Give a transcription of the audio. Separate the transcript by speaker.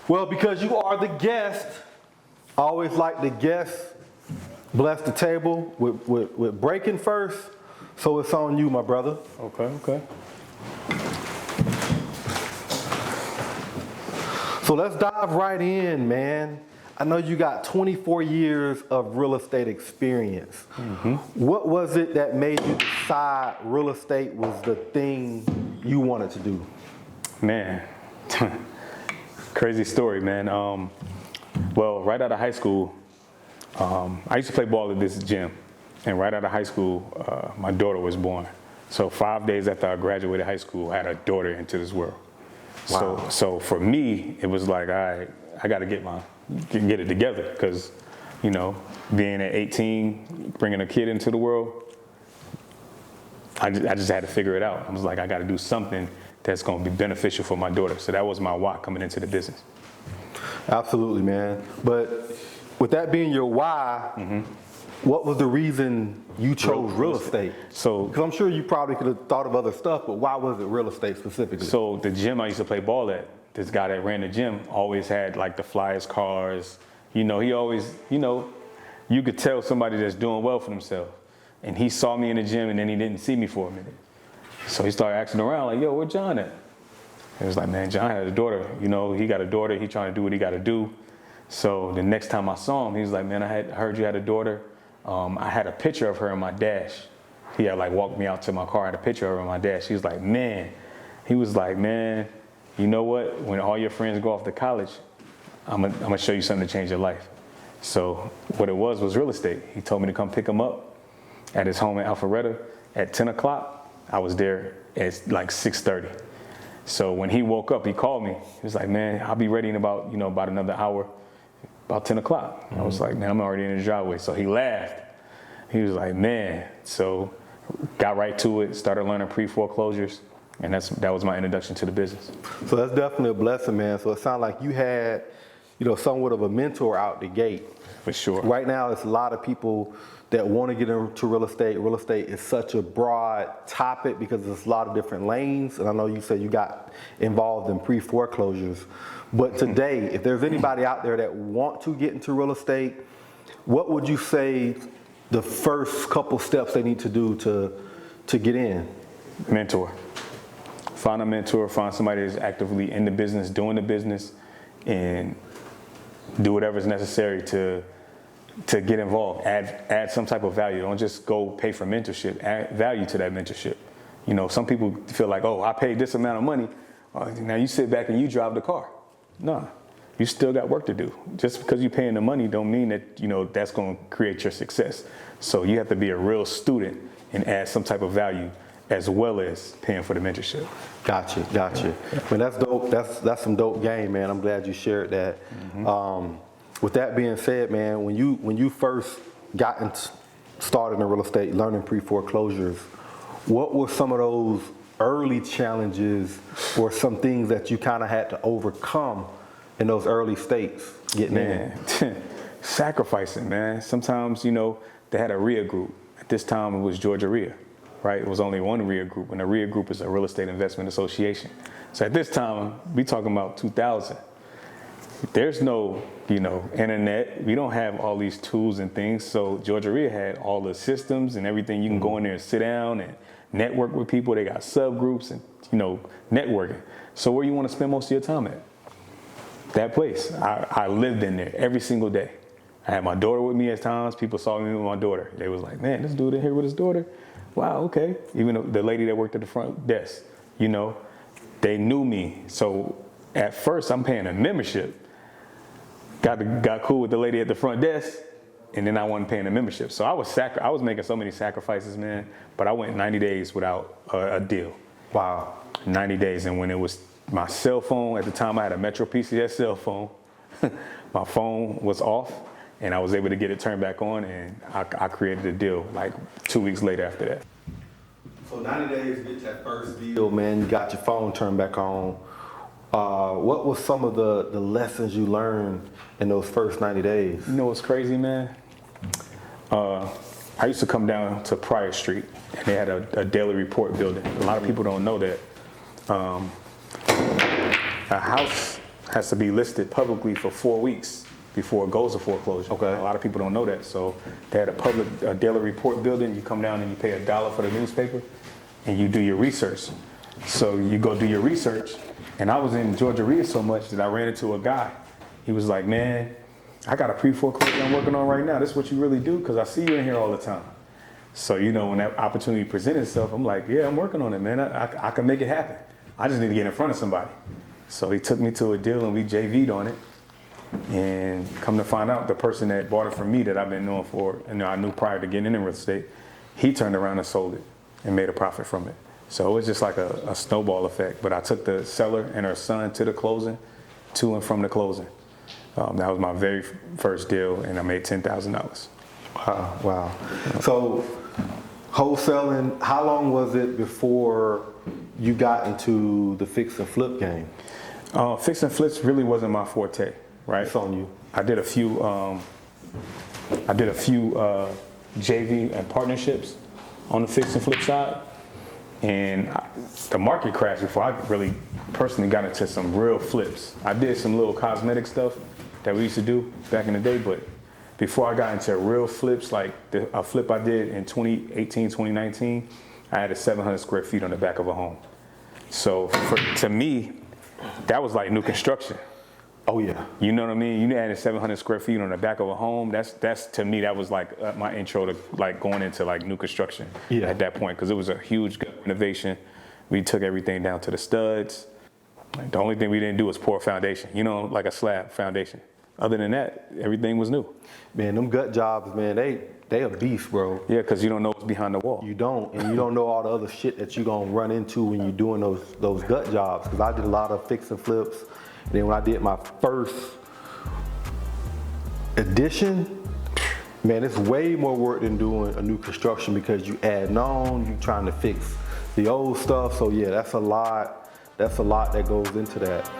Speaker 1: Well, because you are the guest, I always like the guest bless the table with breaking first. So it's on you, my brother.
Speaker 2: Okay.
Speaker 1: So let's dive right in, man. I know you got 24 years of real estate experience. Mm-hmm. What was it that made you decide real estate was the thing you wanted to do?
Speaker 2: Man, crazy story, man. Well, right out of high school, I used to play ball at this gym. And right out of high school, my daughter was born. So 5 days after I graduated high school, I had a daughter into this world. Wow. So for me, it was like, all right, I got to get it together because, you know, being at 18, bringing a kid into the world, I just had to figure it out. I was like, I got to do something that's going to be beneficial for my daughter. So that was my why coming into the business.
Speaker 1: Absolutely, man. But with that being your why, mm-hmm. What was the reason you chose real estate? So, because I'm sure you probably could have thought of other stuff, but why was it real estate specifically?
Speaker 2: So the gym I used to play ball at, this guy that ran the gym always had like the flyest cars. You know, he always, you know, you could tell somebody that's doing well for themselves. And he saw me in the gym and then he didn't see me for a minute. So he started asking around like, yo, where John at? It was like, man, John had a daughter. You know, he got a daughter. He trying to do what he got to do. So the next time I saw him, he was like, man, I heard you had a daughter. I had a picture of her in my dash. He had like walked me out to my car, I had a picture of her in my dash. He was like, man, you know what? When all your friends go off to college, I'm gonna show you something to change your life. So what it was real estate. He told me to come pick him up at his home in Alpharetta at 10 o'clock. I was there at like 6:30. So when he woke up, he called me. He was like, man, I'll be ready in about another hour. About 10 o'clock. Mm-hmm. I was like, man, I'm already in the driveway. So he laughed. He was like, man. So got right to it, started learning pre-foreclosures, and that was my introduction to the business.
Speaker 1: So that's definitely a blessing, man. So it sounds like you had, somewhat of a mentor out the gate.
Speaker 2: For sure.
Speaker 1: Right now, it's a lot of people that want to get into real estate. Real estate is such a broad topic because there's a lot of different lanes. And I know you said you got involved in pre-foreclosures. But today, if there's anybody out there that want to get into real estate, what would you say the first couple steps they need to do to get in?
Speaker 2: Mentor. Find a mentor, find somebody that's actively in the business, doing the business, and do whatever's necessary to get involved. Add some type of value. Don't just go pay for mentorship. Add value to that mentorship. You know, some people feel like, oh, I paid this amount of money. Now you sit back and you drive the car. No, you still got work to do. Just because you're paying the money don't mean that, that's going to create your success. So you have to be a real student and add some type of value as well as paying for the mentorship.
Speaker 1: Gotcha. Yeah. Man, that's dope. That's some dope game, man. I'm glad you shared that. Mm-hmm. With that being said, man, when you first got started in real estate, learning pre-foreclosures, what were some of those early challenges or some things that you kind of had to overcome in those early states getting in?
Speaker 2: Sacrificing, man. Sometimes, they had a RIA group. At this time, it was Georgia RIA, right? It was only one RIA group, and a RIA group is a real estate investment association. So at this time, we talking about 2000. There's no, internet. We don't have all these tools and things. So Georgia RIA had all the systems and everything. You can go in there and sit down and network with people. They got subgroups and, networking. So where you want to spend most of your time at? That place. I lived in there every single day. I had my daughter with me at times. People saw me with my daughter. They was like, man, this dude in here with his daughter. Wow, okay. Even the lady that worked at the front desk, they knew me. So at first I'm paying a membership. Got cool with the lady at the front desk, and then I wasn't paying a membership. So I was making so many sacrifices, man. But I went 90 days without a deal.
Speaker 1: Wow.
Speaker 2: 90 days, and when it was my cell phone, at the time I had a Metro PCS cell phone. My phone was off, and I was able to get it turned back on, and I created a deal like 2 weeks later after that.
Speaker 1: So 90 days to get that first deal, man, you got your phone turned back on. What was some of the lessons you learned in those first 90 days?
Speaker 2: You know what's crazy, man? I used to come down to Pryor Street, and they had a daily report building. A lot of people don't know that. A house has to be listed publicly for 4 weeks before it goes to foreclosure.
Speaker 1: Okay.
Speaker 2: A lot of people don't know that. So they had a daily report building. You come down and you pay $1 for the newspaper, and you do your research. So you go do your research, and I was in Georgia RIA so much that I ran into a guy. He was like, man, I got a pre-foreclosure I'm working on right now. This is what you really do? Because I see you in here all the time. So, you know, when that opportunity presented itself, I'm like, yeah, I'm working on it, man. I can make it happen. I just need to get in front of somebody. So he took me to a deal and we JV'd on it. And come to find out, the person that bought it from me that I've been known for, and I knew prior to getting into real estate, he turned around and sold it and made a profit from it. So it was just like a snowball effect. But I took the seller and her son to the closing, to and from the closing. That was my very first deal, and I made $10,000.
Speaker 1: Wow, wow. So wholesaling, how long was it before you got into the fix and flip game?
Speaker 2: Fix and flips really wasn't my forte, right?
Speaker 1: It's on you.
Speaker 2: I did a few JV and partnerships on the fix and flip side, and the market crashed before I really personally got into some real flips. I did some little cosmetic stuff that we used to do back in the day, but before I got into real flips, like a flip I did in 2018, 2019, I had 700 square feet on the back of a home. So to me, that was like new construction.
Speaker 1: Oh yeah.
Speaker 2: You know what I mean? You added 700 square feet on the back of a home. That's to me, that was like my intro to like going into like new construction at that point, because it was a huge renovation. We took everything down to the studs. Like, the only thing we didn't do was pour a foundation, you know, like a slab foundation. Other than that, everything was new.
Speaker 1: Man, them gut jobs, man, they a beast, bro.
Speaker 2: Yeah, because you don't know what's behind the wall.
Speaker 1: You don't, and you don't know all the other shit that you're gonna run into when you're doing those gut jobs. Because I did a lot of fix and flips. And then when I did my first addition, man, it's way more work than doing a new construction, because you add on, you trying to fix the old stuff. So yeah, that's a lot that goes into that.